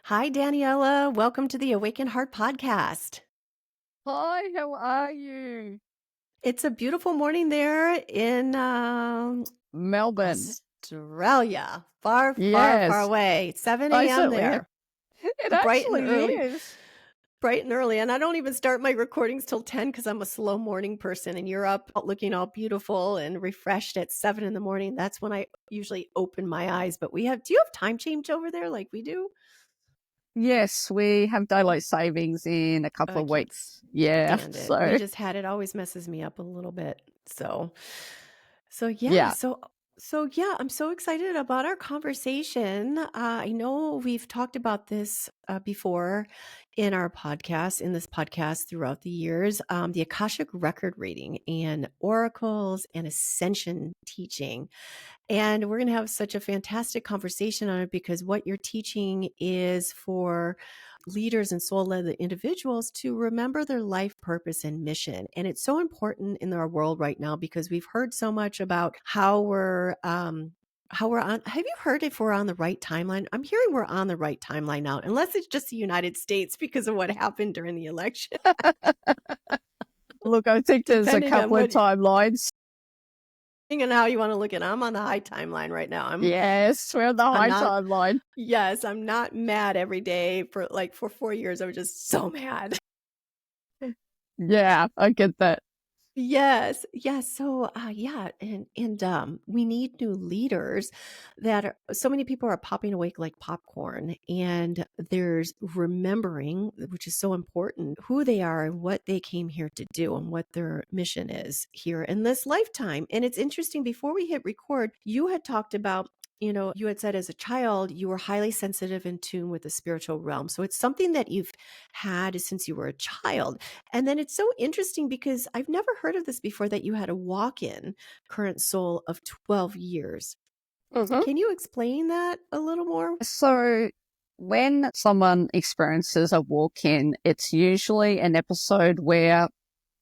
Hi, Daniela. Welcome to the Awakened Heart podcast. Hi, how are you? It's a beautiful morning there in Melbourne. Australia. Far, far, far Yes, away. It's 7 I a.m. certainly have. there. It Bright and actually early. is. Bright and early. And I don't even start my recordings till 10 because I'm a slow morning person. And you're up looking all beautiful and refreshed at 7 in the morning. That's when I usually open my eyes. But do you have time change over there like we do? Yes, we have daylight savings in a Oh, couple I of can't weeks. Yeah, stand it. We so just had it always messes me up a little bit. So yeah, yeah. so yeah, I'm so excited about our conversation. I know we've talked about this before in this podcast throughout the years, the Akashic record reading and oracles and ascension teaching. And we're going to have such a fantastic conversation on it because what you're teaching is for leaders and soul led individuals to remember their life purpose and mission. And it's so important in our world right now because we've heard so much about how we're on. Have you heard if we're on the right timeline? I'm hearing we're on the right timeline now, unless it's just the United States because of what happened during the election. Look, I think there's a Depending on couple of what, timelines. depending on how you want to look at it, I'm on the high timeline right now. Yes, we're on the I'm high not. timeline. Yes, I'm not mad every day for 4 years. I was just so mad. Yeah, I get that. Yes, yes. So, yeah, and we need new leaders so many people are popping awake like popcorn, and there's remembering, which is so important, who they are and what they came here to do and what their mission is here in this lifetime. And it's interesting. Before we hit record, you had talked about. You had said as a child, you were highly sensitive in tune with the spiritual realm. So it's something that you've had since you were a child. And then it's so interesting because I've never heard of this before that you had a walk-in current soul of 12 years. Mhm. Can you explain that a little more? So when someone experiences a walk-in, it's usually an episode where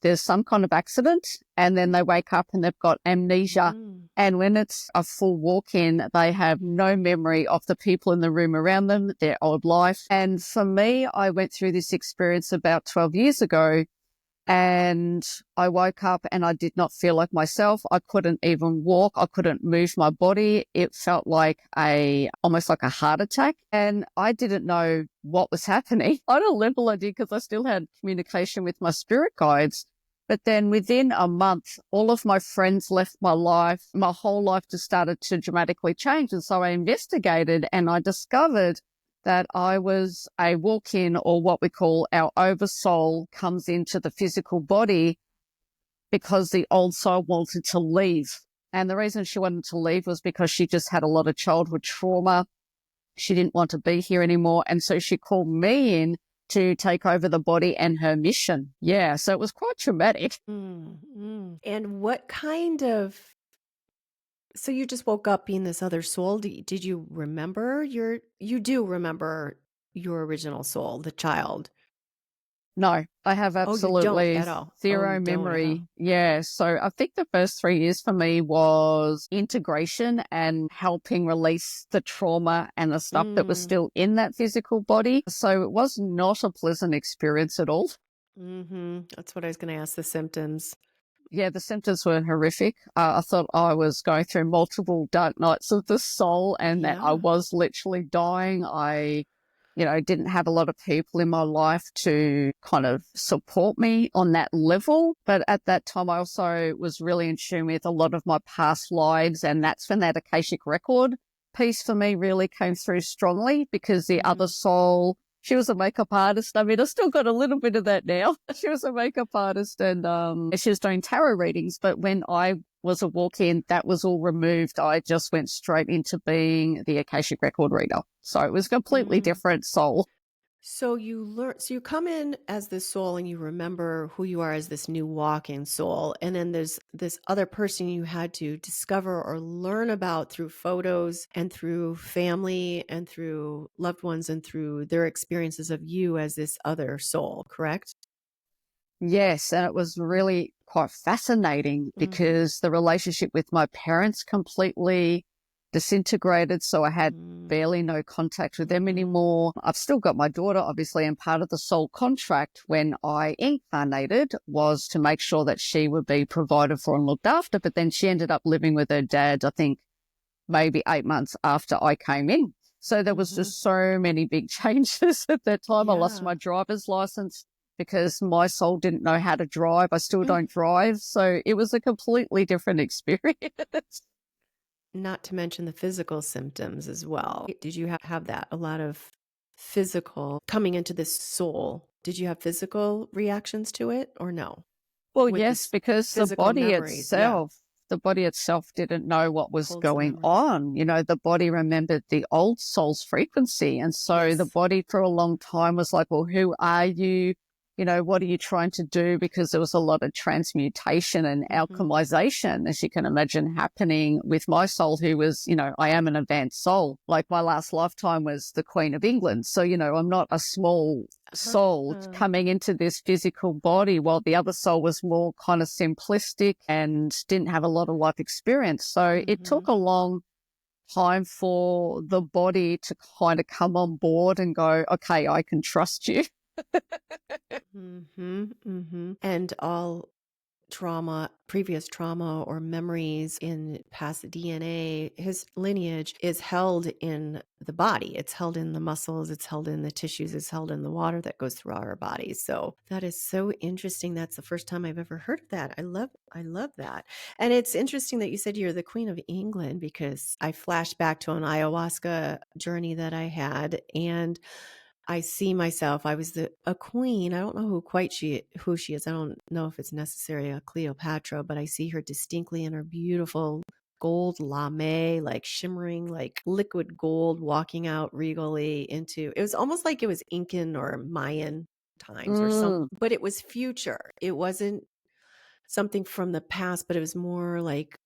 there's some kind of accident and then they wake up and they've got amnesia. Mm. And when it's a full walk-in, they have no memory of the people in the room around them, their old life. And for me, I went through this experience about 12 years ago and I woke up and I did not feel like myself. I couldn't even walk. I couldn't move my body. It felt like almost like a heart attack. And I didn't know what was happening. On a level I did because I still had communication with my spirit guides. But then within a month, all of my friends left my life. My whole life just started to dramatically change. And so I investigated and I discovered that I was a walk-in, or what we call our oversoul comes into the physical body because the old soul wanted to leave. And the reason she wanted to leave was because she just had a lot of childhood trauma. She didn't want to be here anymore. And so she called me in to take over the body and her mission. Yeah, so it was quite traumatic. And what kind of, so you just woke up being this other soul. Did you remember you do remember your original soul, the child? No, I have Oh, you don't absolutely at all. Oh, you zero don't at all. memory. Yeah. So I think the first 3 years for me was integration and helping release the trauma and the stuff that was Mm. still in that physical body. So it was not a pleasant experience at all. That's what I was going to ask, the symptoms. Yeah, the symptoms were horrific. I thought I was going through multiple dark nights of the soul and that I Yeah. was literally dying. Didn't have a lot of people in my life to kind of support me on that level. But at that time, I also was really in tune with a lot of my past lives. And that's when that Akashic record piece for me really came through strongly because the other soul, she was a makeup artist. I mean, I still got a little bit of that now. She was a makeup artist and she was doing tarot readings. But when I was a walk-in, that was all removed. I just went straight into being the Akashic record reader. So it was a completely different soul. So you come in as this soul and you remember who you are as this new walking soul. And then there's this other person you had to discover or learn about through photos and through family and through loved ones and through their experiences of you as this other soul, correct? Yes, and it was really quite fascinating Mm. because the relationship with my parents completely disintegrated. So I had barely no contact with them anymore. I've still got my daughter, obviously, and part of the soul contract when I incarnated was to make sure that she would be provided for and looked after. But then she ended up living with her dad, I think maybe 8 months after I came in. So there was just so many big changes at that time. I lost my driver's license because my soul didn't know how to drive. I still don't drive. So it was a completely different experience. Not to mention the physical symptoms as well. Did you have that? A lot of physical coming into this soul. Did you have physical reactions to it or no? Well, With yes, this because the physical body memories, the body itself didn't know what was holds the going memories. on. You know, the body remembered the old soul's frequency. And so the body for a long time was like, well, who are you? You know, what are you trying to do? Because there was a lot of transmutation and alchemization, as you can imagine, happening with my soul, who was, you know, I am an advanced soul. Like my last lifetime was the Queen of England. So, you know, I'm not a small soul coming into this physical body, while the other soul was more kind of simplistic and didn't have a lot of life experience. So it took a long time for the body to kind of come on board and go, okay, I can trust you. And all trauma, previous trauma or memories in past DNA, his lineage is held in the body. It's held in the muscles, it's held in the tissues, it's held in the water that goes through our bodies. So that is so interesting. That's the first time I've ever heard of that. I love that. And it's interesting that you said you're the Queen of England, because I flashed back to an ayahuasca journey that I had, and I see myself. I was a queen. I don't know who she is. I don't know if it's necessarily a Cleopatra, but I see her distinctly in her beautiful gold lame, like shimmering, like liquid gold, walking out regally into. It was almost like it was Incan or Mayan times or something, but it was future. It wasn't something from the past, but it was more like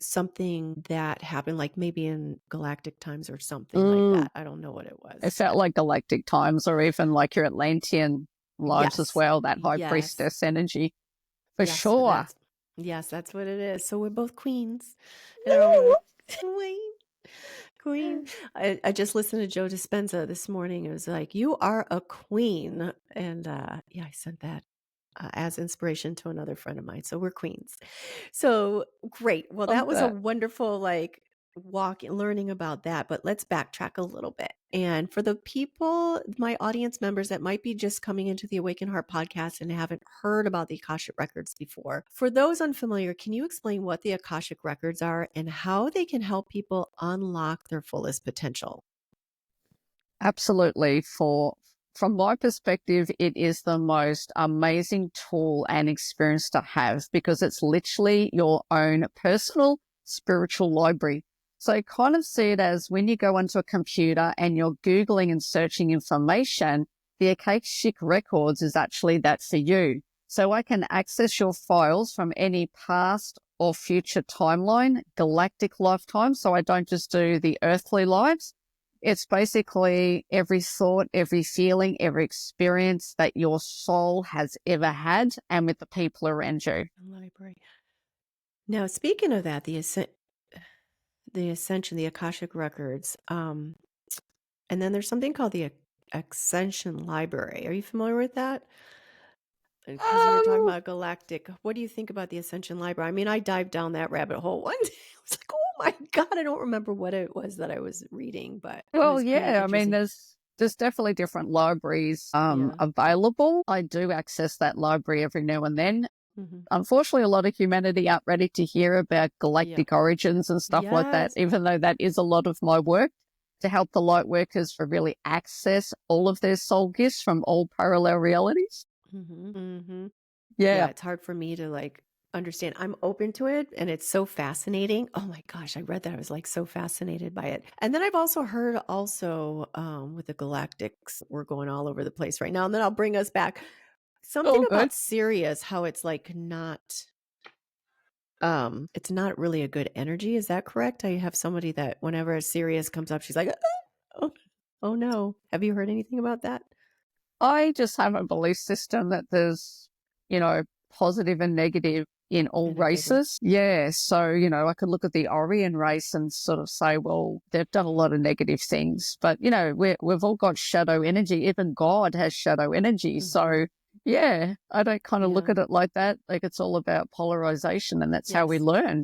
something that happened, like maybe in galactic times or something like that. I don't know what it was. It felt like galactic times, or even like your Atlantean lives as well, that high priestess energy. For sure. That's what it is. So we're both queens. Queen. I just listened to Joe Dispenza this morning. It was like, you are a queen. And I sent that as inspiration to another friend of mine. So we're queens. So great. Well, that was a wonderful walk learning about that, but let's backtrack a little bit. And for the people, my audience members that might be just coming into the Awaken Heart podcast and haven't heard about the Akashic Records before, for those unfamiliar, can you explain what the Akashic Records are and how they can help people unlock their fullest potential? Absolutely. From my perspective, it is the most amazing tool and experience to have, because it's literally your own personal spiritual library. So kind of see it as when you go onto a computer and you're Googling and searching information, the Akashic Records is actually that for you. So I can access your files from any past or future timeline, galactic lifetime. So I don't just do the earthly lives. It's basically every thought, every feeling, every experience that your soul has ever had, and with the people around you. Library. Now, speaking of that, the Ascension, the Akashic Records, and then there's something called the Ascension Library. Are you familiar with that? Because you were talking about Galactic. What do you think about the Ascension Library? I mean, I dived down that rabbit hole one day. I was like, oh my God, I don't remember what it was that I was reading, but well, yeah, I mean, there's definitely different libraries available. I do access that library every now and then. Unfortunately, a lot of humanity aren't ready to hear about galactic origins and stuff like that, even though that is a lot of my work, to help the light workers to really access all of their soul gifts from all parallel realities. Yeah, it's hard for me to understand. I'm open to it, and it's so fascinating. Oh my gosh, I read that. I was so fascinated by it. And then I've also heard with the Galactics, we're going all over the place right now, and then I'll bring us back. Something about Sirius, how it's it's not really a good energy. Is that correct? I have somebody that whenever a Sirius comes up, she's like, oh no. Have you heard anything about that? I just have a belief system that there's, positive and negative in all in a good way. races. Yeah. So, I could look at the Orient race and sort of say, well, they've done a lot of negative things, but, we've all got shadow energy. Even God has shadow energy. So, yeah, I don't kind of look Yeah. at it like that. Like it's all about polarization, and that's how we Yes. learn.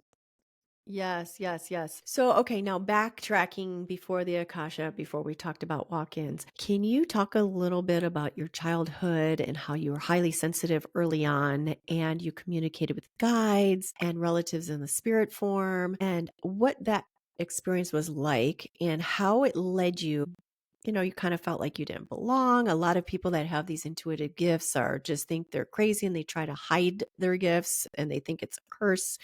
Yes, yes, yes. So, okay, now backtracking before the Akasha, before we talked about walk-ins, can you talk a little bit about your childhood and how you were highly sensitive early on and you communicated with guides and relatives in the spirit form and what that experience was like and how it led you? You kind of felt like you didn't belong. A lot of people that have these intuitive gifts are just think they're crazy and they try to hide their gifts and they think it's a curse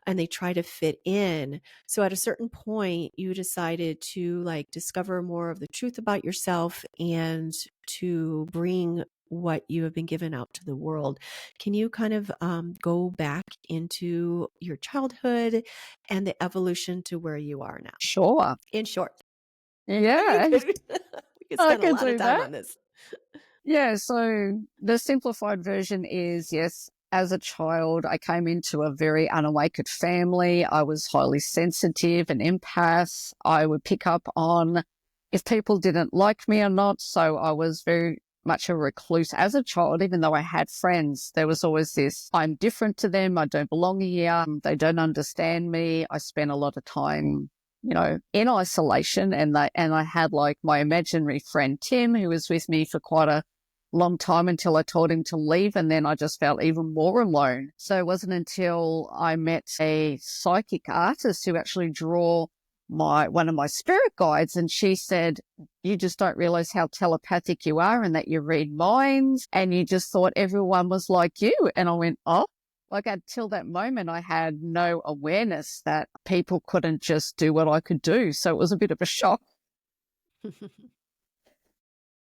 and they try to fit in. So at a certain point, you decided to like discover more of the truth about yourself and to bring what you have been given out to the world. Can you kind of go back into your childhood and the evolution to where you are now? Sure. In short, you Yeah, could we could I spend a can lot of do time that. on this. Yeah, so the simplified version is yes, as a child, I came into a very unawakened family. I was highly sensitive and empath. I would pick up on if people didn't like me or not. So I was very much a recluse as a child, even though I had friends. There was always this I'm different to them. I don't belong here. They don't understand me. I spent a lot of time in isolation, and I had like my imaginary friend Tim, who was with me for quite a long time until I told him to leave, and then I just felt even more alone. So it wasn't until I met a psychic artist who actually drew one of my spirit guides, and she said, you just don't realize how telepathic you are and that you read minds, and you just thought everyone was like you. And I went, oh. Like until that moment, I had no awareness that people couldn't just do what I could do. So it was a bit of a shock.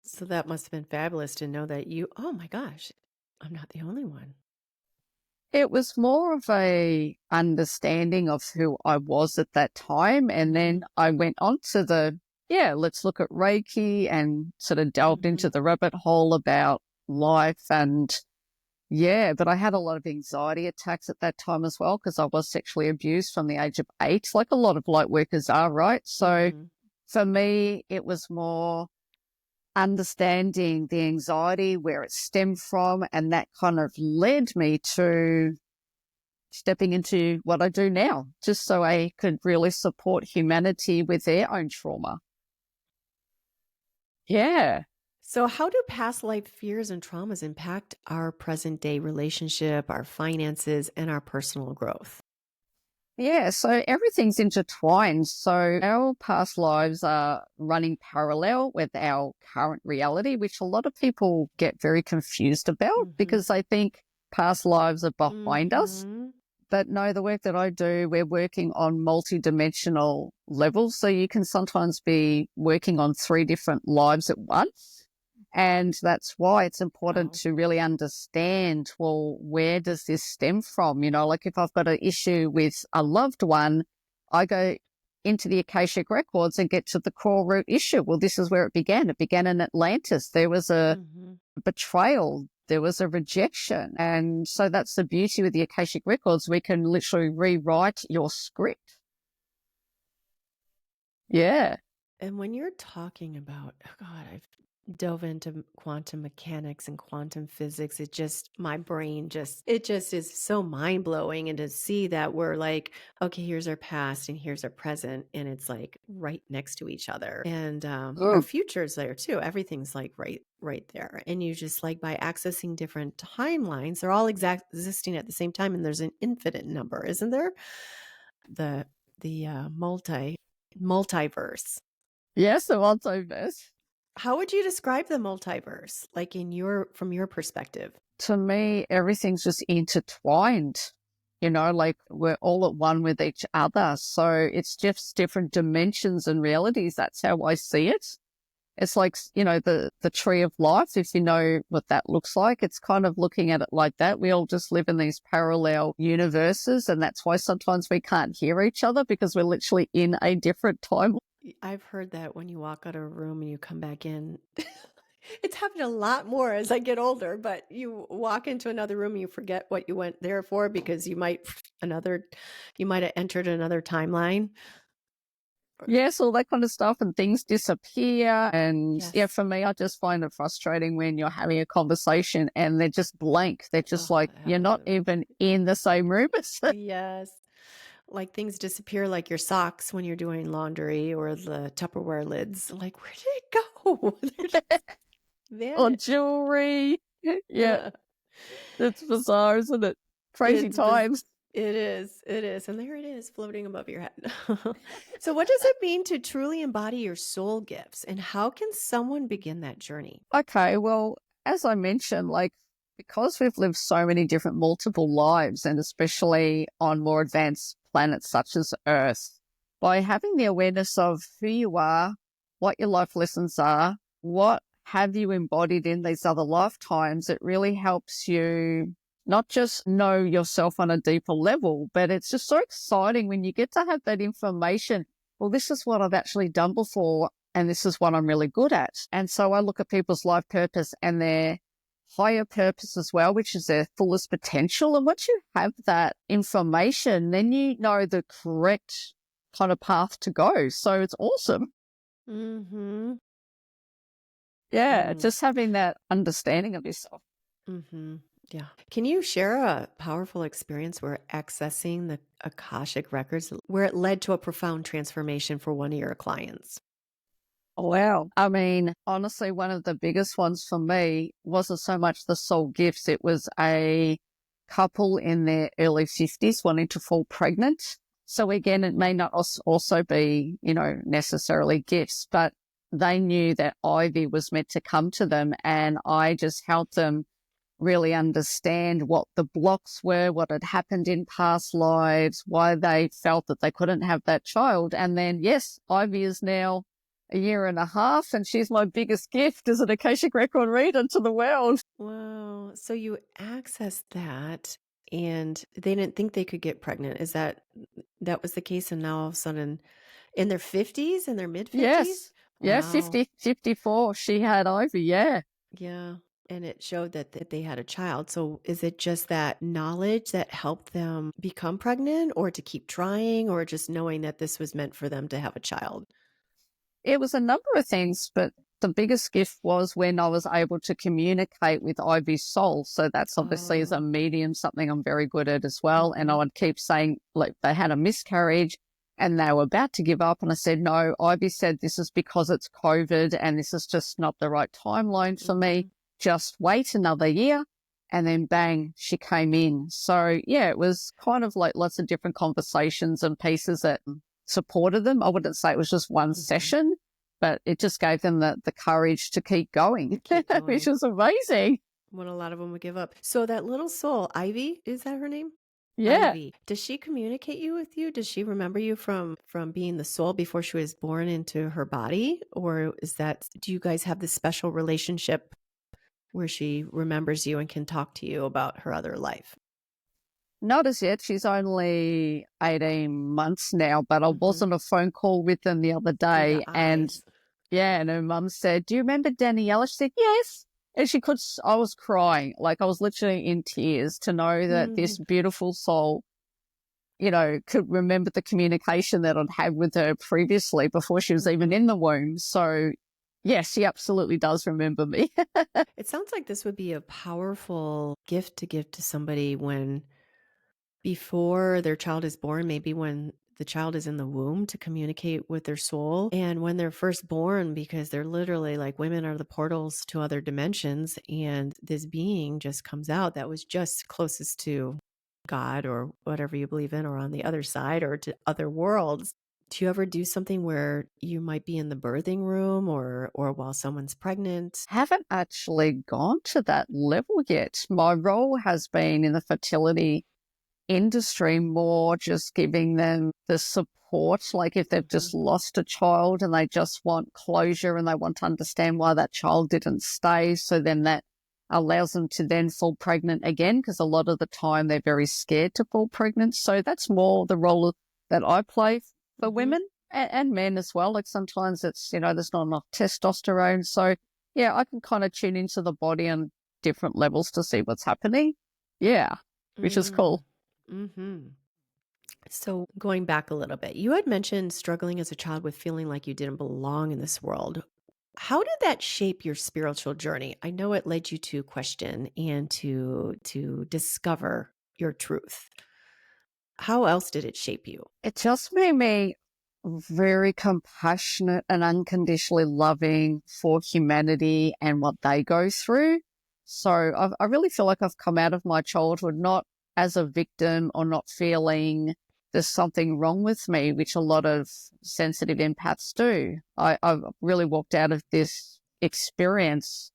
So that must have been fabulous to know that oh my gosh, I'm not the only one. It was more of a understanding of who I was at that time. And then I went on to let's look at Reiki and sort of delved into the rabbit hole about life. And but I had a lot of anxiety attacks at that time as well, because I was sexually abused from the age of 8, like a lot of light workers are, right? So for me, it was more understanding the anxiety, where it stemmed from, and that kind of led me to stepping into what I do now, just so I could really support humanity with their own trauma. Yeah. So how do past life fears and traumas impact our present day relationship, our finances, and our personal growth? Yeah, so everything's intertwined. So our past lives are running parallel with our current reality, which a lot of people get very confused about because they think past lives are behind us. But no, the work that I do, we're working on multidimensional levels. So you can sometimes be working on 3 different lives at once. And that's why it's important to really understand, well, where does this stem from? Like if I've got an issue with a loved one, I go into the Akashic Records and get to the core root issue. Well, this is where it began. It began in Atlantis. There was a betrayal. There was a rejection. And so that's the beauty with the Akashic Records. We can literally rewrite your script. Yeah. And when you're talking about, oh God, I've dove into quantum mechanics and quantum physics. My brain it just is so mind blowing. And to see that we're like, okay, here's our past and here's our present. And it's like right next to each other. And our future's there too. Everything's like right there. And you just like by accessing different timelines, they're all existing at the same time. And there's an infinite number, isn't there? The multiverse. Yes, the multiverse. How would you describe the multiverse, like from your perspective? To me, everything's just intertwined, like we're all at one with each other. So it's just different dimensions and realities. That's how I see it. It's like, the tree of life, if you know what that looks like, it's kind of looking at it like that. We all just live in these parallel universes. And that's why sometimes we can't hear each other, because we're literally in a different time. I've heard that when you walk out of a room and you come back in, It's happened a lot more as I get older, but you walk into another room, you forget what you went there for because you might have entered another timeline. Yes, all that kind of stuff, and things disappear. And yeah, Yes. for me, I just find it frustrating when you're having a conversation and they're just blank. They're just Oh, like, that you're happened not to me. even in the same room as them. Yes. Like things disappear like your socks when you're doing laundry or the Tupperware lids. Like, where did it go? They're just Or vanished. jewelry. Yeah, Uh, it's bizarre, isn't it? Crazy it's biz- times. it is. It is. And there it is floating above your head. So what does it mean to truly embody your soul gifts and how can someone begin that journey? Okay, well, as I mentioned, like, because we've lived so many different multiple lives, and especially on more advanced planets such as Earth, by having the awareness of who you are, what your life lessons are, what have you embodied in these other lifetimes, it really helps you not just know yourself on a deeper level, but it's just so exciting when you get to have that information. Well, this is what I've actually done before, and this is what I'm really good at. And so I look at people's life purpose and their higher purpose as well, which is their fullest potential. And once you have that information, then you know the correct kind of path to go. So it's awesome. Mm-hmm. Yeah, Mm, just having that understanding of yourself. mm-hmm. Yeah. Can you share a powerful experience where accessing the Akashic Records, where it led to a profound transformation for one of your clients? Wow. I mean, honestly, one of the biggest ones for me wasn't so much the soul gifts. It was a couple in their early 50s wanting to fall pregnant. So again, it may not also be, necessarily gifts, but they knew that Ivy was meant to come to them. And I just helped them really understand what the blocks were, what had happened in past lives, why they felt that they couldn't have that child. And then, yes, Ivy is now a year and a half, and she's my biggest gift as an Akashic record reader to the world. Wow. So you accessed that and they didn't think they could get pregnant. Is that was the case? And now all of a sudden in their 50s, in their mid 50s? Yes. Yeah, Wow. 50, 54. She had Ivy. Yeah. Yeah. And it showed that they had a child. So is it just that knowledge that helped them become pregnant or to keep trying or just knowing that this was meant for them to have a child? It was a number of things, but the biggest gift was when I was able to communicate with Ivy's soul. So that's obviously as a Oh. medium, something I'm very good at as well. And I Mhm. would keep saying, like, they had a miscarriage and they were about to give up. And I said, no, Ivy said, this is because it's COVID and this is just not the right timeline for me. Mhm. Just wait another year. And then bang, she came in. So yeah, it was kind of like lots of different conversations and pieces that supported them. I wouldn't say it was just one Mhm. session, but it just gave them the courage to keep going, Keep which going. was amazing. When a lot of them would give up. So that little soul, Ivy, is that her name? Yeah. Ivy. Does she communicate you with you? Does she remember you from being the soul before she was born into her body? Or do you guys have this special relationship where she remembers you and can talk to you about her other life? Not as yet. She's only 18 months now, but I was Mhm. on a phone call with them the other Oh, the day. And eyes. yeah, and her mum said, do you remember Daniela? She said, yes. And I was crying. Like I was literally in tears to know that this Mhm. beautiful soul, could remember the communication that I'd had with her previously before she was even Mhm. in the womb. So yes, she absolutely does remember me. It sounds like this would be a powerful gift to give to somebody when before their child is born, maybe when the child is in the womb to communicate with their soul. And when they're first born, because they're literally like women are the portals to other dimensions. And this being just comes out that was just closest to God or whatever you believe in, or on the other side or to other worlds. Do you ever do something where you might be in the birthing room or while someone's pregnant? Haven't actually gone to that level yet. My role has been in the fertility industry, more just giving them the support. Like if they've Mhm. just lost a child and they just want closure and they want to understand why that child didn't stay. So then that allows them to then fall pregnant again, because a lot of the time they're very scared to fall pregnant. So that's more the role that I play for Mhm. women and men as well. Like sometimes it's, there's not enough testosterone. So yeah, I can kind of tune into the body on different levels to see what's happening. Yeah, which is Mm. cool. Mm-hmm. So going back a little bit, you had mentioned struggling as a child with feeling like you didn't belong in this world. How did that shape your spiritual journey? I know it led you to question and to discover your truth. How else did it shape you? It just made me very compassionate and unconditionally loving for humanity and what they go through. So I really feel like I've come out of my childhood not as a victim or not feeling there's something wrong with me, which a lot of sensitive empaths do. I've really walked out of this experience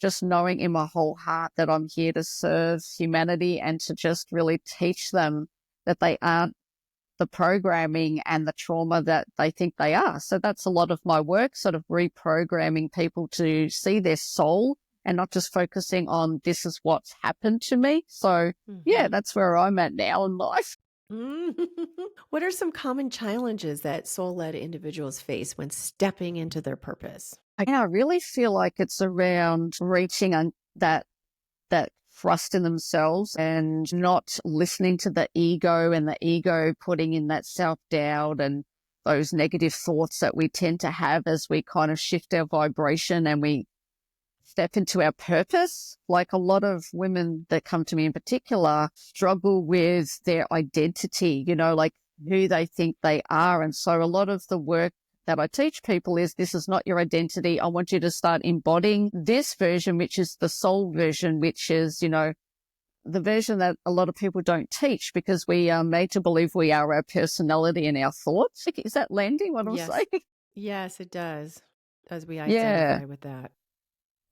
just knowing in my whole heart that I'm here to serve humanity and to just really teach them that they aren't the programming and the trauma that they think they are. So that's a lot of my work, sort of reprogramming people to see their soul and not just focusing on this is what's happened to me. So yeah, Mhm. that's where I'm at now in life. Mm. What are some common challenges that soul-led individuals face when stepping into their purpose? Again, I really feel like it's around reaching that trust in themselves and not listening to the ego and the ego putting in that self-doubt and those negative thoughts that we tend to have as we kind of shift our vibration and we step into our purpose. Like a lot of women that come to me in particular struggle with their identity, like who they think they are. And so a lot of the work that I teach people is this is not your identity. I want you to start embodying this version, which is the soul version, which is, the version that a lot of people don't teach because we are made to believe we are our personality and our thoughts. Is that landing what I'm Yes. saying? Yes, it does. As we Yeah. identify with that.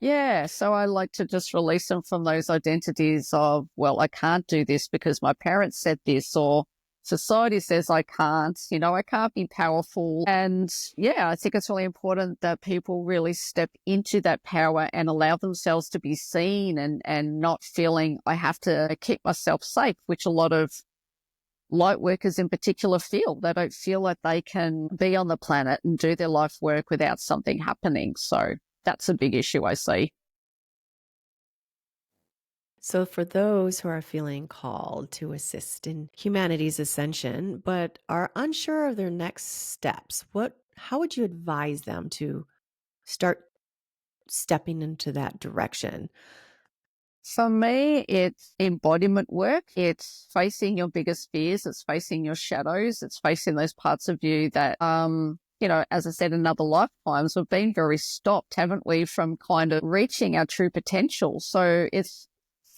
Yeah. So I like to just release them from those identities of, well, I can't do this because my parents said this or society says I can't, I can't be powerful. And yeah, I think it's really important that people really step into that power and allow themselves to be seen and not feeling I have to keep myself safe, which a lot of light workers in particular feel. They don't feel like they can be on the planet and do their life work without something happening. So that's a big issue I see. So, for those who are feeling called to assist in humanity's ascension, but are unsure of their next steps, how would you advise them to start stepping into that direction? For me, it's embodiment work. It's facing your biggest fears. It's facing your shadows. It's facing those parts of you that, as I said, in other lifetimes, we've been very stopped, haven't we, from kind of reaching our true potential. So it's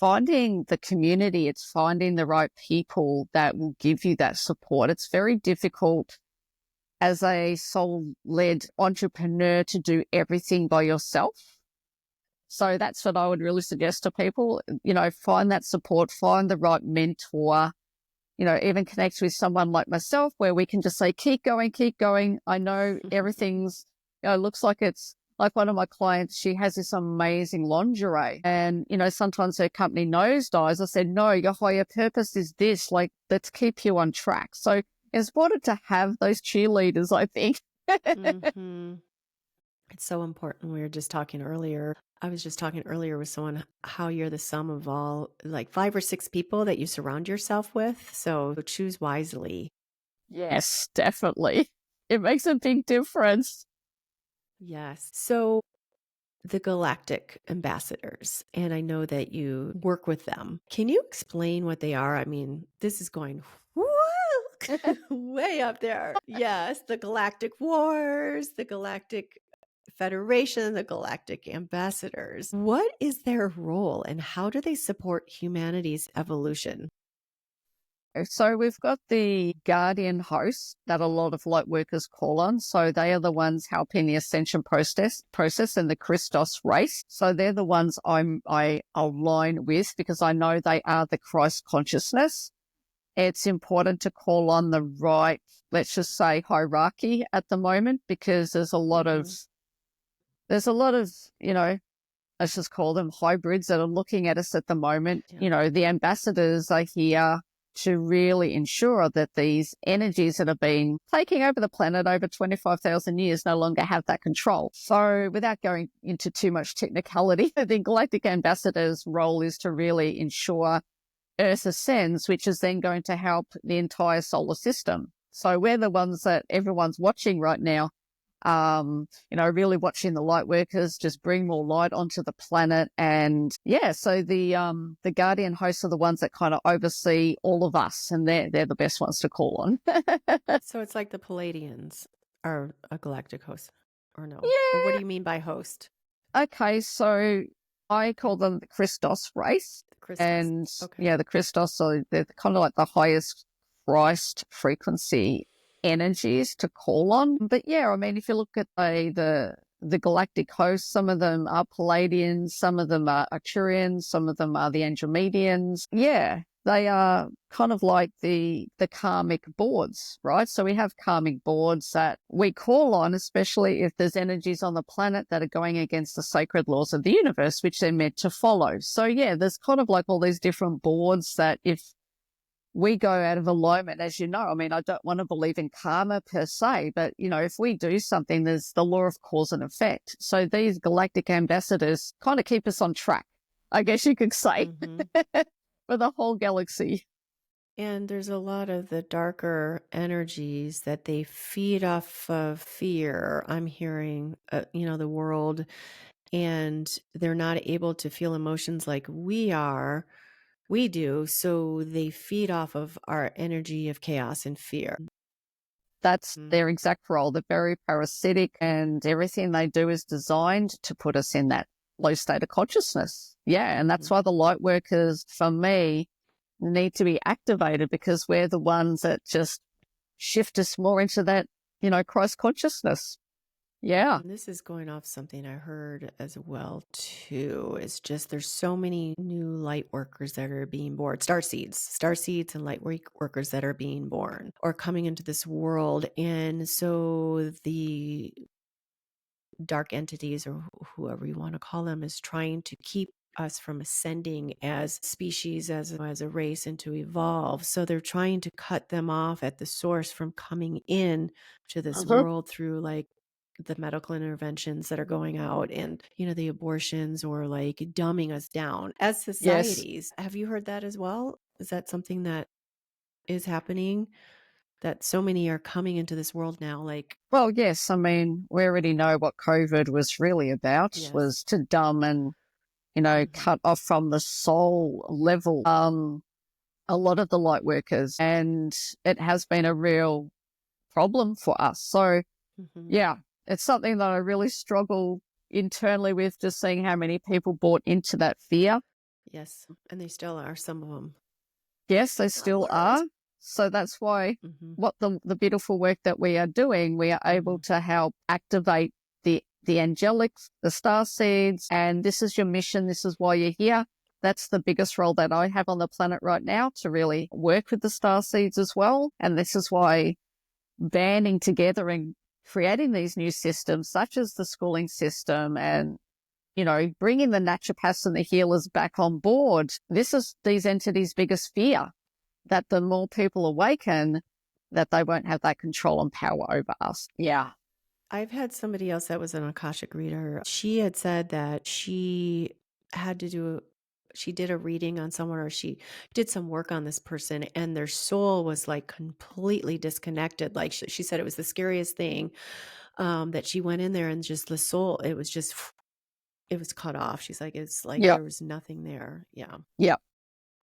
finding the community. It's finding the right people that will give you that support. It's very difficult as a soul-led entrepreneur to do everything by yourself. So that's what I would really suggest to people, find that support, find the right mentor, even connect with someone like myself where we can just say, keep going, keep going. I know everything's, looks like it's like one of my clients, she has this amazing lingerie and, sometimes her company nosedives. I said, no, your higher purpose is this, like, let's keep you on track. So it's important to have those cheerleaders, I think. Hmm. It's so important. We were just talking earlier. I was just talking earlier with someone how you're the sum of all like 5 or 6 people that you surround yourself with. So choose wisely. Yes, definitely. It makes a big difference. Yes. So the Galactic ambassadors, and I know that you work with them. Can you explain what they are? I mean, this is going woo, way up there. Yes, the Galactic Wars, the Galactic Federation, the Galactic Ambassadors. What is their role and how do they support humanity's evolution? So we've got the guardian hosts that a lot of light workers call on. So they are the ones helping the ascension process and the Christos race. So they're the ones I align with because I know they are the Christ consciousness. It's important to call on the right, let's just say hierarchy at the moment because Mhm. there's a lot of, let's just call them hybrids that are looking at us at the moment. Yeah. The ambassadors are here to really ensure that these energies that have been taking over the planet over 25,000 years no longer have that control. So without going into too much technicality, the Galactic Ambassador's role is to really ensure Earth ascends, which is then going to help the entire solar system. So we're the ones that everyone's watching right now, really watching the light workers just bring more light onto the planet. And so the guardian hosts are the ones that kind of oversee all of us, and they're the best ones to call on. So it's like the Palladians are a galactic host, or no? Yeah. Or what do you mean by host? Okay, so I call them the Christos race. The Christos. And okay. the Christos, so they're kind of like the highest Christ frequency energies to call on. But I mean, if you look at the galactic hosts, some of them are Palladians, some of them are Arcturians, some of them are the Andromedians. Yeah, they are kind of like the karmic boards, right? So we have karmic boards that we call on, especially if there's energies on the planet that are going against the sacred laws of the universe, which they're meant to follow. So there's kind of like all these different boards that if we go out of alignment, as you know, I mean, I don't want to believe in karma per se, but, if we do something, there's the law of cause and effect. So these galactic ambassadors kind of keep us on track, I guess you could say, for the whole galaxy. And there's a lot of the darker energies that they feed off of fear. I'm hearing, the world, and they're not able to feel emotions like we do, so they feed off of our energy of chaos and fear. That's their exact role. They're very parasitic, and everything they do is designed to put us in that low state of consciousness. Yeah, and that's why the light workers, for me, need to be activated, because we're the ones that just shift us more into that, Christ consciousness. Yeah. And this is going off something I heard as well, too. It's just there's so many new light workers that are being born, starseeds and light workers that are being born or coming into this world. And so the dark entities, or whoever you want to call them, is trying to keep us from ascending as species, as a race, and to evolve. So they're trying to cut them off at the source from coming in to this world through like the medical interventions that are going out, and the abortions, or like dumbing us down as societies. Have you heard that as well? Is that something that is happening, that so many are coming into this world now? Like, well, yes, I mean, we already know what COVID was really about, was to dumb and cut off from the soul level a lot of the light workers, and it has been a real problem for us. So it's something that I really struggle internally with, just seeing how many people bought into that fear. Yes, and they still are, some of them. Yes, they still are. So that's why what the beautiful work that we are doing, we are able to help activate the angelics, the starseeds, and this is your mission. This is why you're here. That's the biggest role that I have on the planet right now, to really work with the starseeds as well. And this is why banding together and creating these new systems, such as the schooling system, and bringing the naturopaths and the healers back on board. This is these entities' biggest fear, that the more people awaken, that they won't have that control and power over us. Yeah. I've had somebody else that was an Akashic reader. She had said that she did a reading on someone, or she did some work on this person, and their soul was like completely disconnected. Like she said, it was the scariest thing, that she went in there and just the soul, it was cut off. She's like, it's like there was nothing there. Yeah. Yeah.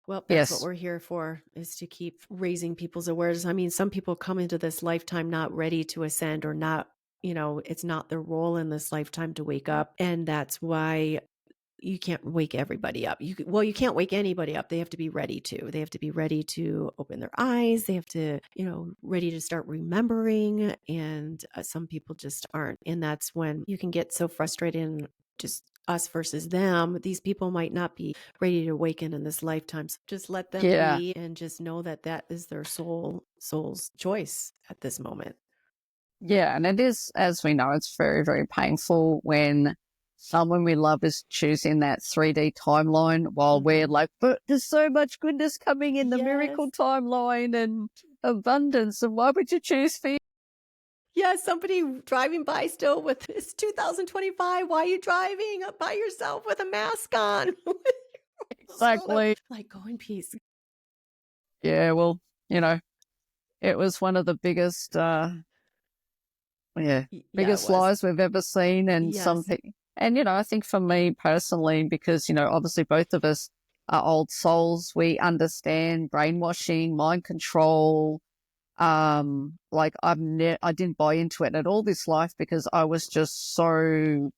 Well, that's what we're here for, is to keep raising people's awareness. I mean, some people come into this lifetime not ready to ascend, or not, it's not their role in this lifetime to wake up. And that's why you can't wake everybody up. You can't wake anybody up. They have to be ready to. They have to be ready to open their eyes. They have to, ready to start remembering. And some people just aren't. And that's when you can get so frustrated, and just us versus them. These people might not be ready to awaken in this lifetime. So just let them be, and just know that that is their soul's choice at this moment. Yeah, and it is, as we know, it's very, very painful when someone we love is choosing that 3D timeline while we're like, but there's so much goodness coming in the miracle timeline and abundance. And why would you choose fear? Yeah, somebody driving by still with, it's 2025. Why are you driving up by yourself with a mask on? Exactly. Like, go in peace. Yeah, well, it was one of the biggest, biggest lies we've ever seen. And I think for me personally, because, obviously both of us are old souls, we understand brainwashing, mind control. Like I didn't buy into it at all this life because I was just so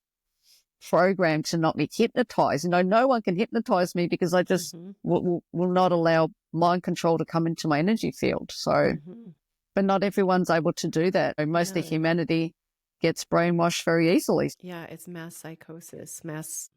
programmed to not be hypnotized. No one can hypnotize me because I just will not allow mind control to come into my energy field. So, but not everyone's able to do that. Most of humanity gets brainwashed very easily. Yeah, it's mass psychosis. Mass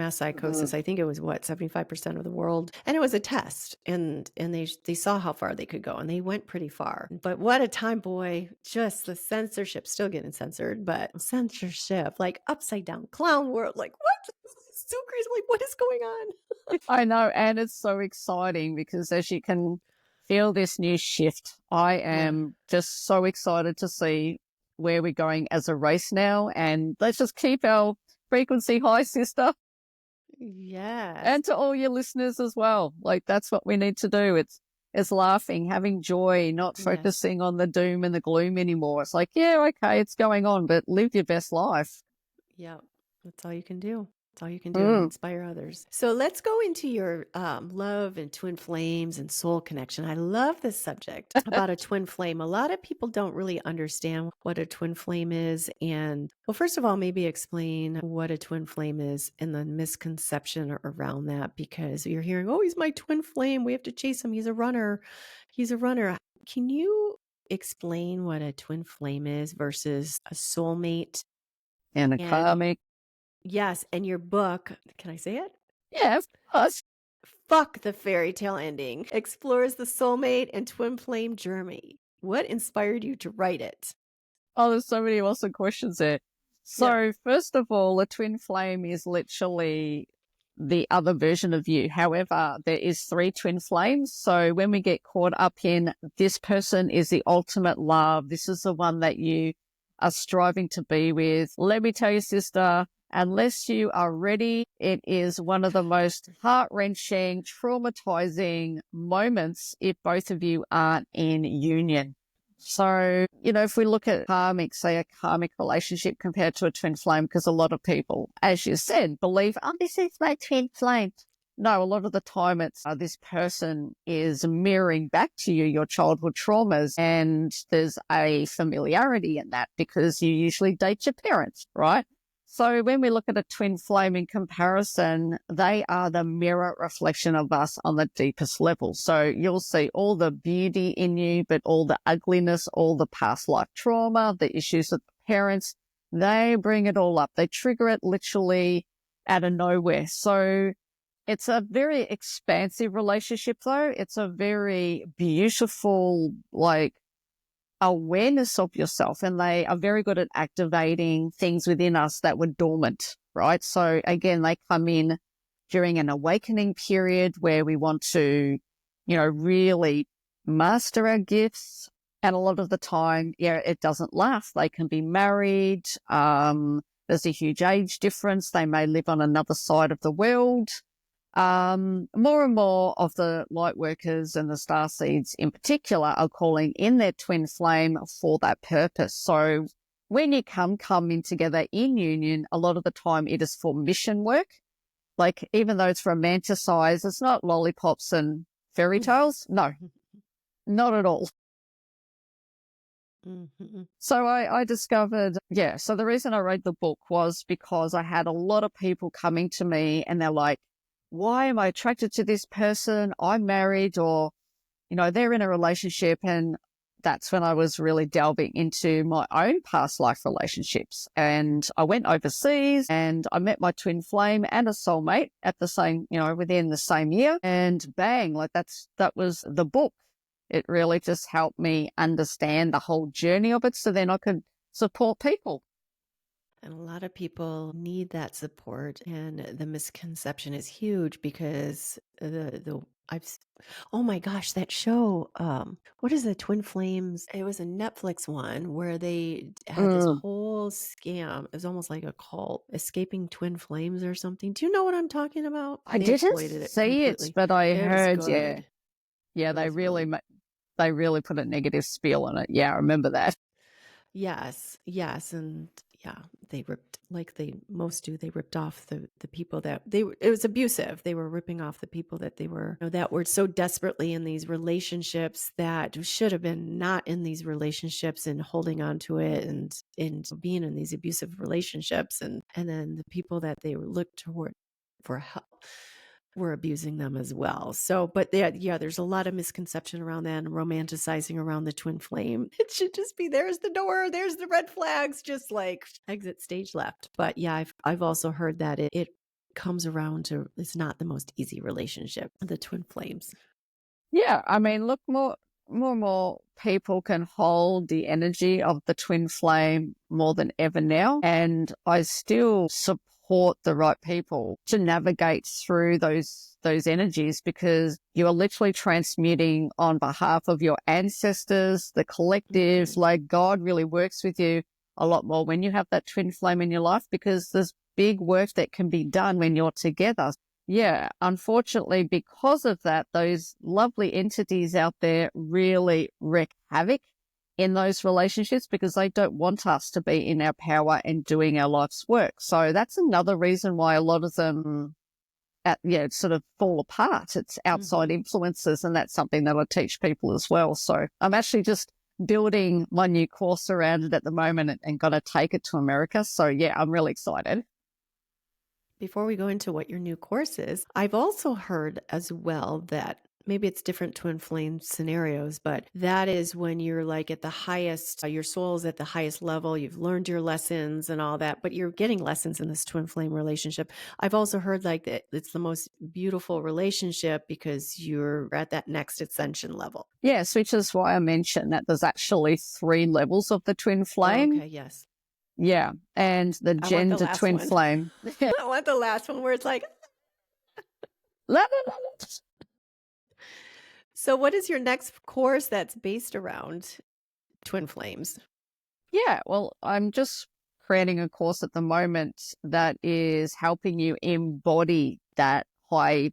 psychosis. I think it was 75% of the world, and it was a test, and they saw how far they could go, and they went pretty far. But what a time, boy! Just the censorship, still getting censored, but censorship, like upside down clown world, like what? So crazy! Like what is going on? I know, and it's so exciting because as you can feel this new shift, I am just so excited to see where we're going as a race now, and let's just keep our frequency high, sister. Yes. And to all your listeners as well. Like that's what we need to do. It's laughing, having joy, not focusing on the doom and the gloom anymore. It's like, yeah, okay, it's going on, but live your best life. Yeah, that's all you can do. That's all you can do and inspire others. So let's go into your love and twin flames and soul connection. I love this subject about a twin flame. A lot of people don't really understand what a twin flame is. And well, first of all, maybe explain what a twin flame is and the misconception around that, because you're hearing, oh, he's my twin flame. We have to chase him. He's a runner. He's a runner. Can you explain what a twin flame is versus a soulmate? And a karmic. Yes, and your book, can I say it? Yeah, of course. Fuck the fairy tale ending. Explores the soulmate and twin flame journey. What inspired you to write it? Oh, there's so many awesome questions there. So first of all, a twin flame is literally the other version of you. However, there is 3 twin flames. So when we get caught up in this person is the ultimate love, this is the one that you are striving to be with. Let me tell you, sister, unless you are ready, it is one of the most heart-wrenching, traumatizing moments if both of you aren't in union. So, if we look at say a karmic relationship compared to a twin flame, because a lot of people, as you said, believe, oh, this is my twin flame. No, a lot of the time it's this person is mirroring back to you your childhood traumas, and there's a familiarity in that because you usually date your parents, right? So when we look at a twin flame in comparison, they are the mirror reflection of us on the deepest level. So you'll see all the beauty in you, but all the ugliness, all the past life trauma, the issues with parents, they bring it all up. They trigger it literally out of nowhere. So it's a very expansive relationship, though. It's a very beautiful, awareness of yourself, and they are very good at activating things within us that were dormant, right? So again, they come in during an awakening period where we want to, really master our gifts. And a lot of the time, it doesn't last. They can be married. There's a huge age difference. They may live on another side of the world. More and more of the light workers and the starseeds in particular are calling in their twin flame for that purpose. So when you come in together in union, a lot of the time it is for mission work. Like, even though it's romanticized, it's not lollipops and fairy tales. No, not at all. So I discovered, so the reason I wrote the book was because I had a lot of people coming to me and they're like, why am I attracted to this person? I'm married, or, they're in a relationship. And that's when I was really delving into my own past life relationships. And I went overseas and I met my twin flame and a soulmate at the same, within the same year. And bang, that was the book. It really just helped me understand the whole journey of it so then I could support people. And a lot of people need that support, and the misconception is huge because the I've s- oh my gosh, that show, what is the Twin Flames? It was a Netflix one where they had this Mm. whole scam. It was almost like a cult, escaping twin flames or something. Do you know what I'm talking about? I They didn't exploited it see it, completely. but I It was heard, yeah, good. yeah, It was really they really put a negative spin on it. Yeah, I remember that. Yes, yes, and yeah, they ripped like they most do. They ripped off the people that it was abusive. They were ripping off the people that they were that were so desperately in these relationships that should have been not in these relationships and holding on to it and being in these abusive relationships and then the people that they were looked toward for help were abusing them as well. So, but yeah, there's a lot of misconception around that and romanticizing around the twin flame. It should just be there's the door, there's the red flags, just like exit stage left. But yeah, I've also heard that it comes around to it's not the most easy relationship, the twin flames. Yeah, I mean, look, more people can hold the energy of the twin flame more than ever now, and I still support the right people to navigate through those energies because you are literally transmuting on behalf of your ancestors, the collectives. Like God really works with you a lot more when you have that twin flame in your life because there's big work that can be done when you're together. Yeah, unfortunately, because of that, those lovely entities out there really wreak havoc in those relationships because they don't want us to be in our power and doing our life's work. So that's another reason why a lot of them sort of fall apart. It's outside influences, and that's something that I teach people as well. So I'm actually just building my new course around it at the moment and going to take it to America. So yeah, I'm really excited. Before we go into what your new course is, I've also heard as well that maybe it's different twin flame scenarios, but that is when you're like at the highest, your soul is at the highest level, you've learned your lessons and all that, but you're getting lessons in this twin flame relationship. I've also heard like that it's the most beautiful relationship because you're at that next ascension level. Yes, which is why I mentioned that there's actually 3 levels of the twin flame. Okay, yes. Yeah, and the I want the gender last twin one. flame. I want the last one where it's like, so what is your next course that's based around twin flames? Yeah, well, I'm just creating a course at the moment that is helping you embody that high,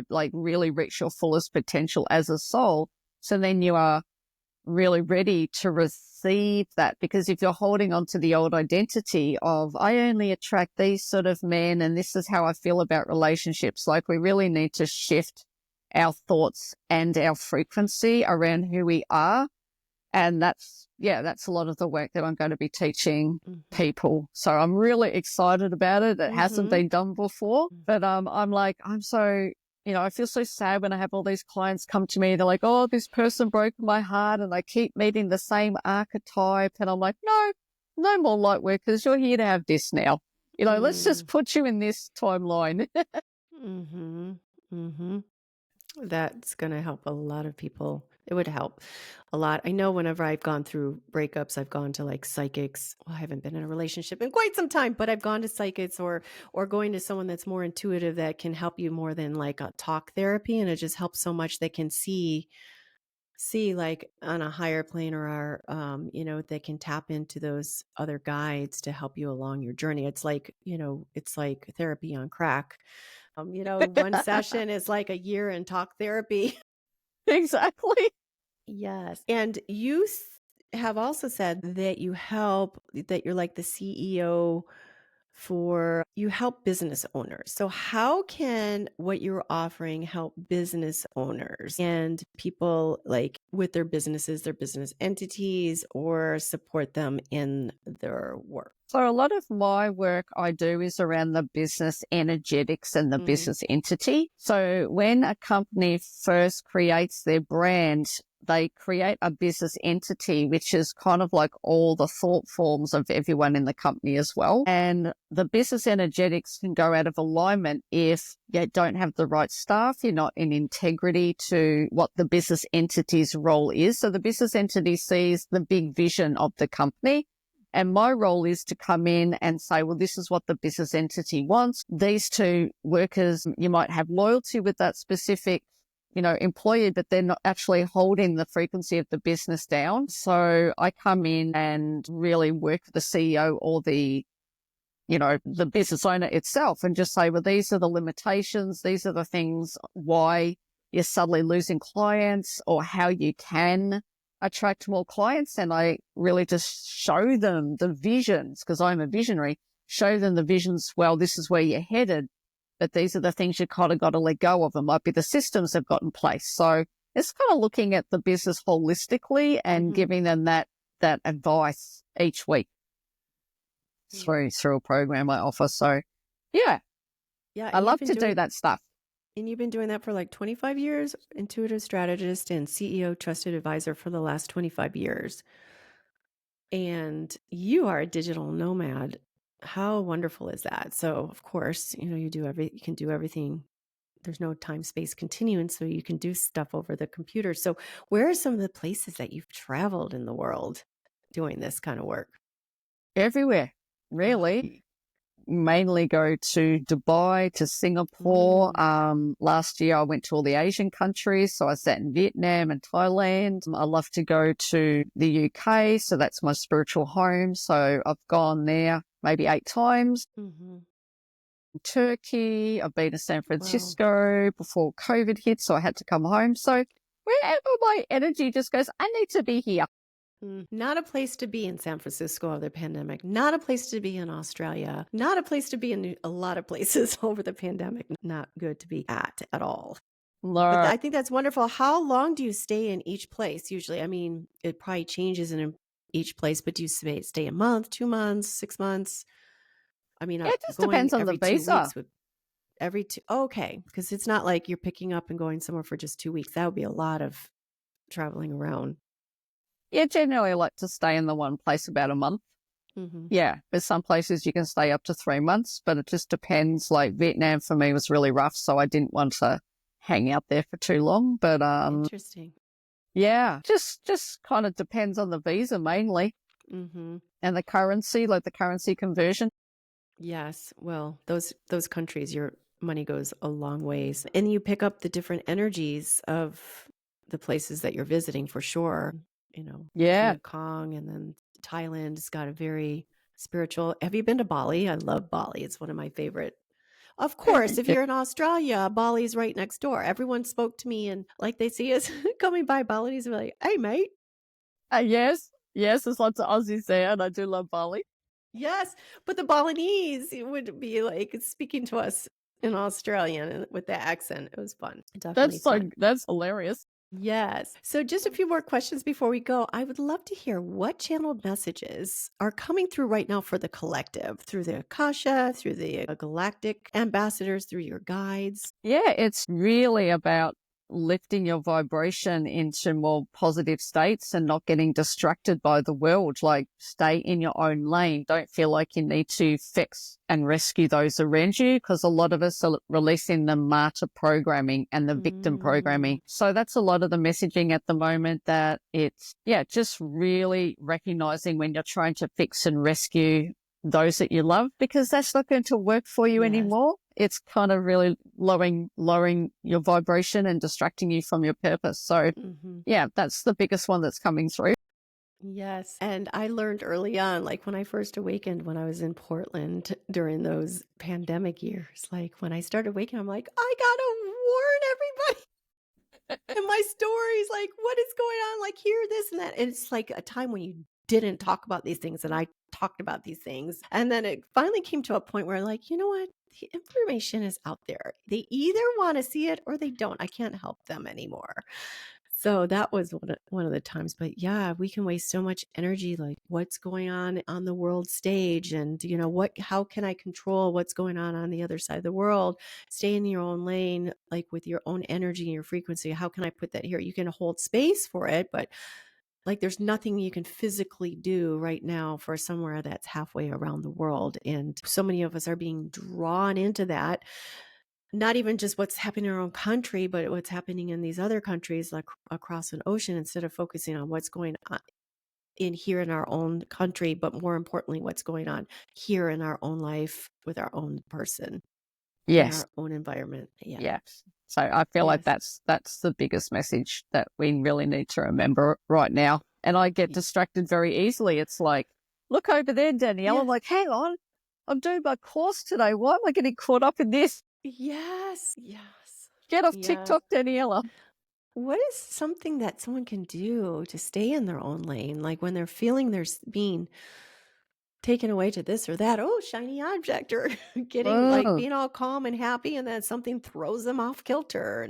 like really reach your fullest potential as a soul. So then you are really ready to receive that. Because if you're holding on to the old identity of, I only attract these sort of men and this is how I feel about relationships, like we really need to shift our thoughts and our frequency around who we are. And that's a lot of the work that I'm going to be teaching people. So I'm really excited about it. It hasn't been done before, but I'm so, I feel so sad when I have all these clients come to me. They're like, oh, this person broke my heart and I keep meeting the same archetype. And I'm like, no more light workers. You're here to have this now. Let's just put you in this timeline. That's going to help a lot of people. It would help a lot. I know whenever I've gone through breakups, I've gone to like psychics. Well, I haven't been in a relationship in quite some time, but I've gone to psychics or going to someone that's more intuitive that can help you more than like a talk therapy. And it just helps so much. They can see like on a higher plane or they can tap into those other guides to help you along your journey. It's like, it's like therapy on crack. One session is like a year in talk therapy. Exactly. Yes. And you have also said that that you're like the CEO you help business owners. So how can what you're offering help business owners and people like with their businesses, their business entities, or support them in their work? So a lot of my work I do is around the business energetics and the business entity. So when a company first creates their brand, they create a business entity, which is kind of like all the thought forms of everyone in the company as well. And the business energetics can go out of alignment if you don't have the right staff, you're not in integrity to what the business entity's role is. So the business entity sees the big vision of the company, And my role is to come in and say, well, this is what the business entity wants. These two workers, you might have loyalty with that specific, employee, but they're not actually holding the frequency of the business down. So I come in and really work with the CEO or the business owner itself and just say, well, these are the limitations. These are the things why you're suddenly losing clients or how you can attract more clients. And I really just show them the visions, because I'm a visionary, show them the visions. Well, this is where you're headed, but these are the things you kind of got to let go of. It might be the systems they've got in place. So it's kind of looking at the business holistically and giving them that advice each week through a program I offer. So yeah, I love to do that stuff. And you've been doing that for like 25 years, intuitive strategist and CEO trusted advisor for the last 25 years. And you are a digital nomad. How wonderful is that? So of course, you can do everything. There's no time space continuum, so you can do stuff over the computer. So where are some of the places that you've traveled in the world doing this kind of work? Everywhere, really. Mainly go to Dubai, to Singapore. Last year I went to all the Asian countries. So I sat in Vietnam and Thailand. I love to go to the UK. So that's my spiritual home. So I've gone there maybe 8 times. Turkey. I've been to San Francisco before COVID hit. So I had to come home. So wherever my energy just goes, I need to be here. Not a place to be in San Francisco over the pandemic. Not a place to be in Australia. Not a place to be in a lot of places over the pandemic. Not good to be at all. No. But I think that's wonderful. How long do you stay in each place usually? I mean, it probably changes in each place, but do you stay a month, 2 months, 6 months? I mean, it just depends on the visa. Okay, because it's not like you're picking up and going somewhere for just 2 weeks. That would be a lot of traveling around. Yeah, generally I like to stay in the one place about a month. Yeah, there's some places you can stay up to 3 months, but it just depends. Like Vietnam for me was really rough, so I didn't want to hang out there for too long. But interesting. Yeah, just kind of depends on the visa mainly, and the currency, like the currency conversion. Yes, well, those countries, your money goes a long ways, and you pick up the different energies of the places that you're visiting for sure. Yeah. Hong Kong and then Thailand has got a very spiritual. Have you been to Bali? I love Bali. It's one of my favorite. Of course, if you're in Australia, Bali's right next door. Everyone spoke to me and like they see us coming by Balinese, they're like, "Hey, mate." Yes, there's lots of Aussies there, and I do love Bali. Yes, but the Balinese would be like speaking to us in Australian with the accent. It was fun. Definitely fun. That's hilarious. Yes. So just a few more questions before we go. I would love to hear what channeled messages are coming through right now for the collective, through the Akasha, through the Galactic ambassadors, through your guides. Yeah, it's really about lifting your vibration into more positive states and not getting distracted by the world. Like, stay in your own lane. Don't feel like you need to fix and rescue those around you, because a lot of us are releasing the martyr programming and the victim programming. So that's a lot of the messaging at the moment, that it's, just really recognizing when you're trying to fix and rescue those that you love, because that's not going to work for you anymore. It's kind of really lowering your vibration and distracting you from your purpose. So that's the biggest one that's coming through. Yes. And I learned early on, like when I first awakened, when I was in Portland during those pandemic years, like when I started awakening, I'm like, I gotta warn everybody in my stories, like what is going on, like here, this and that. And it's like a time when you didn't talk about these things, and I talked about these things. And then it finally came to a point where, like, you know what? The information is out there. They either want to see it or they don't. I can't help them anymore. So that was one of the times. But yeah, we can waste so much energy, like what's going on the world stage, and how can I control what's going on the other side of the world? Stay in your own lane, like with your own energy and your frequency. How can I put that here? You can hold space for it, but like there's nothing you can physically do right now for somewhere that's halfway around the world. And so many of us are being drawn into that. Not even just what's happening in our own country, but what's happening in these other countries, like across an ocean, instead of focusing on what's going on in here in our own country, but more importantly, what's going on here in our own life with our own person in Yes. our own environment. Yeah. Yes. So I feel like Yes. that's the biggest message that we really need to remember right now. And I get Yeah. distracted very easily. It's like, look over there, Danielle. I'm Yes. like, hang on, I'm doing my course today. Why am I getting caught up in this? Yes. Yes. Get off Yes. TikTok, Daniela. What is something that someone can do to stay in their own lane? Like when they're feeling they're being taken away to this or that, oh, shiny object, or getting like Oh, being all calm and happy, and then something throws them off kilter.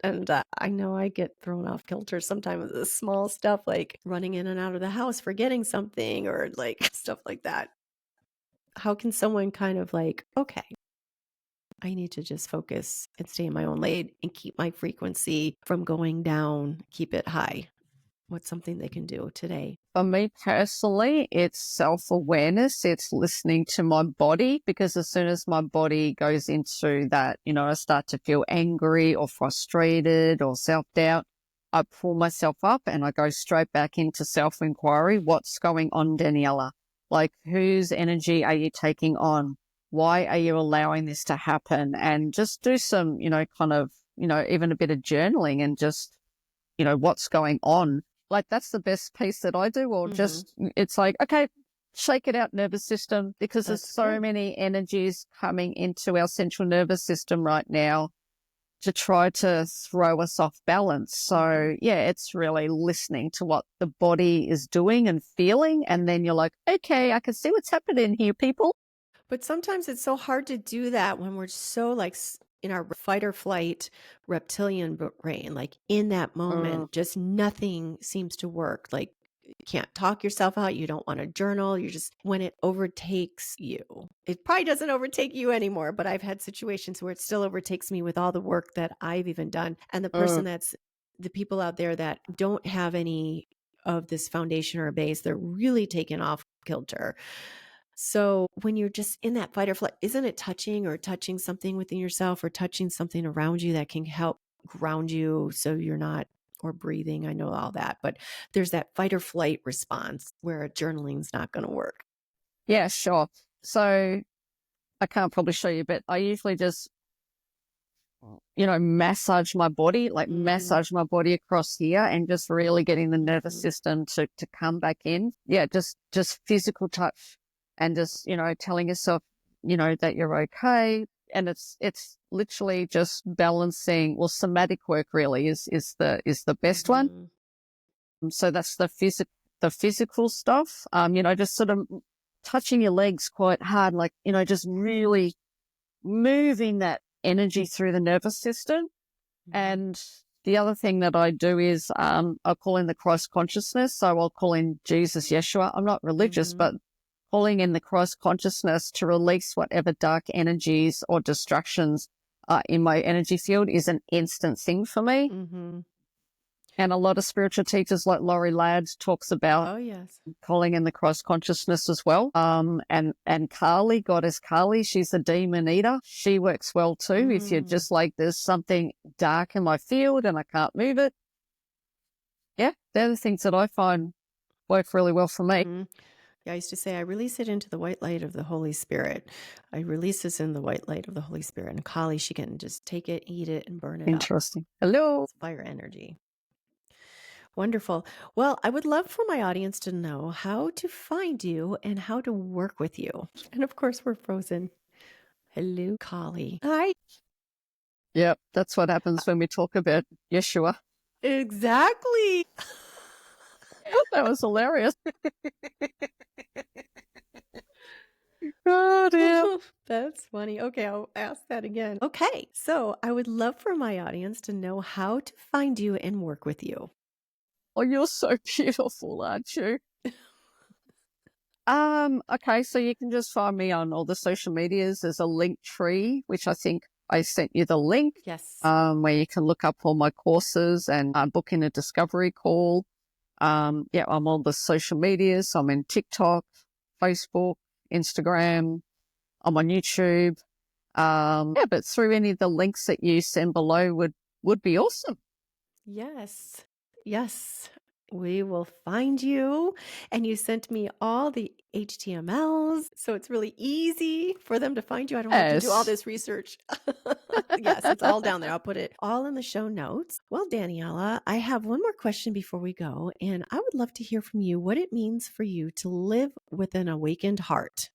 And I know I get thrown off kilter sometimes with the small stuff like running in and out of the house, forgetting something, or like stuff like that. How can someone kind of like, okay, I need to just focus and stay in my own lane and keep my frequency from going down, keep it high? What's something they can do today? for me personally, it's self-awareness. It's listening to my body, because as soon as my body goes into that, I start to feel angry or frustrated or self-doubt, I pull myself up and I go straight back into self-inquiry. What's going on, Daniela? Like, whose energy are you taking on? Why are you allowing this to happen? And just do some, kind of, even a bit of journaling and just, what's going on. Like, that's the best piece that I do. Or just, it's like, okay, shake it out, nervous system, because there's That's so good. many energies coming into our central nervous system right now to try to throw us off balance. So yeah, it's really listening to what the body is doing and feeling. And then you're like, okay, I can see what's happening here, people. But sometimes it's so hard to do that when we're so like in our fight or flight reptilian brain, like in that Mm, moment, just nothing seems to work. Like you can't talk yourself out. You don't want to journal. You're just, when it overtakes you, it probably doesn't overtake you anymore, but I've had situations where it still overtakes me with all the work that I've even done. And the mm. person that's the people out there that don't have any of this foundation or base, they're really taken off kilter. So when you're just in that fight or flight, isn't it touching something within yourself or touching something around you that can help ground you so you're not, or breathing? I know all that, but there's that fight or flight response where journaling's not going to work. Yeah, sure. So I can't probably show you, but I usually just, massage my body, like Mm-hmm. massage my body across here and just really getting the nervous Mm-hmm. system to come back in. Yeah, just physical touch and just, telling yourself, that you're okay. And it's literally just balancing. Well, somatic work really is the best one. Mm-hmm. So that's the physical stuff. Just sort of touching your legs quite hard, like, just really moving that energy through the nervous system. And the other thing that I do is I call in the Christ consciousness. So I'll call in Jesus, Yeshua. I'm not religious, Mm-hmm. but calling in the Christ consciousness to release whatever dark energies or distractions in my energy field is an instant thing for me. Mm-hmm. And a lot of spiritual teachers like Laurie Ladd talks about Oh, yes. calling in the Christ consciousness as well. And Kali, goddess Kali, she's a demon eater. She works well too. If you're Mm. just like, there's something dark in my field and I can't move it. Yeah, they're the things that I find work really well for me. Mm-hmm. Yeah, I used to say, I release it into the white light of the Holy Spirit. I release this in the white light of the Holy Spirit. And Kali, she can just take it, eat it, and burn it up. Interesting. Hello. It's fire energy. Wonderful. Well, I would love for my audience to know how to find you and how to work with you. And of course, we're frozen. Hello, Kali. Hi. Yep, that's what happens when we talk about Yeshua. Exactly. That was hilarious. Oh, dear. That's funny. Okay, I'll ask that again. Okay, so I would love for my audience to know how to find you and work with you. Oh, you're so beautiful, aren't you? Okay, so you can just find me on all the social medias. There's a link tree, which I think I sent you the link, Yes. where you can look up all my courses and book in a discovery call. Yeah, I'm on the social medias. I'm in TikTok, Facebook, Instagram. I'm on YouTube. Yeah, but through any of the links that you send below would be awesome. Yes. Yes. We will find you. And you sent me all the HTMLs, so it's really easy for them to find you. I don't have to do all Yes. this research. Yes, it's all down there. I'll put it all in the show notes. Well, Daniela, I have one more question before we go, and I would love to hear from you what it means for you to live with an awakened heart.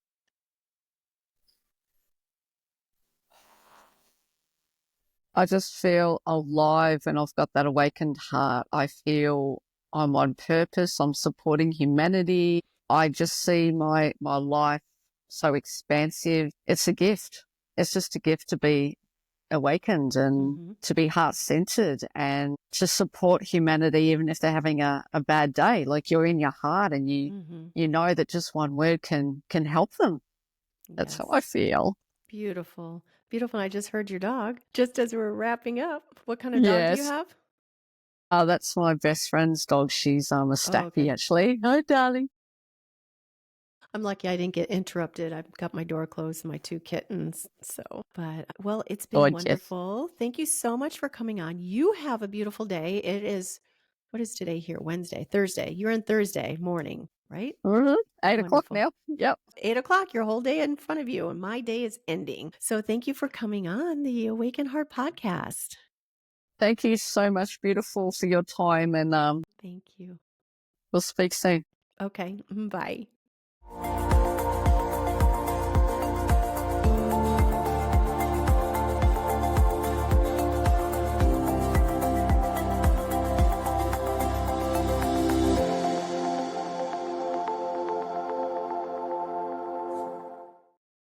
I just feel alive and I've got that awakened heart. I feel I'm on purpose. I'm supporting humanity. I just see my life so expansive. It's a gift. It's just a gift to be awakened and Mm-hmm. to be heart centered and to support humanity, even if they're having a bad day. Like you're in your heart and Mm-hmm. you know that just one word can help them. That's how I Yes. feel. Beautiful. Beautiful. I just heard your dog just as we were wrapping up. What kind of dog do you Yes. have? That's my best friend's dog. She's a Oh, Staffy okay. actually. Oh, darling. I'm lucky I didn't get interrupted. I've got my door closed and my two kittens. So, but well, it's been Gorgeous. wonderful. Thank you so much for coming on. You have a beautiful day. It is, what is today here? Wednesday, Thursday. You're in Thursday morning, right? Mhm. 8 o'clock Wonderful. now. Yep. 8 o'clock, your whole day in front of you, and my day is ending. So, thank you for coming on the Awaken Heart podcast. Thank you so much, beautiful, for your time, and Thank you. we'll speak soon. Okay. Bye.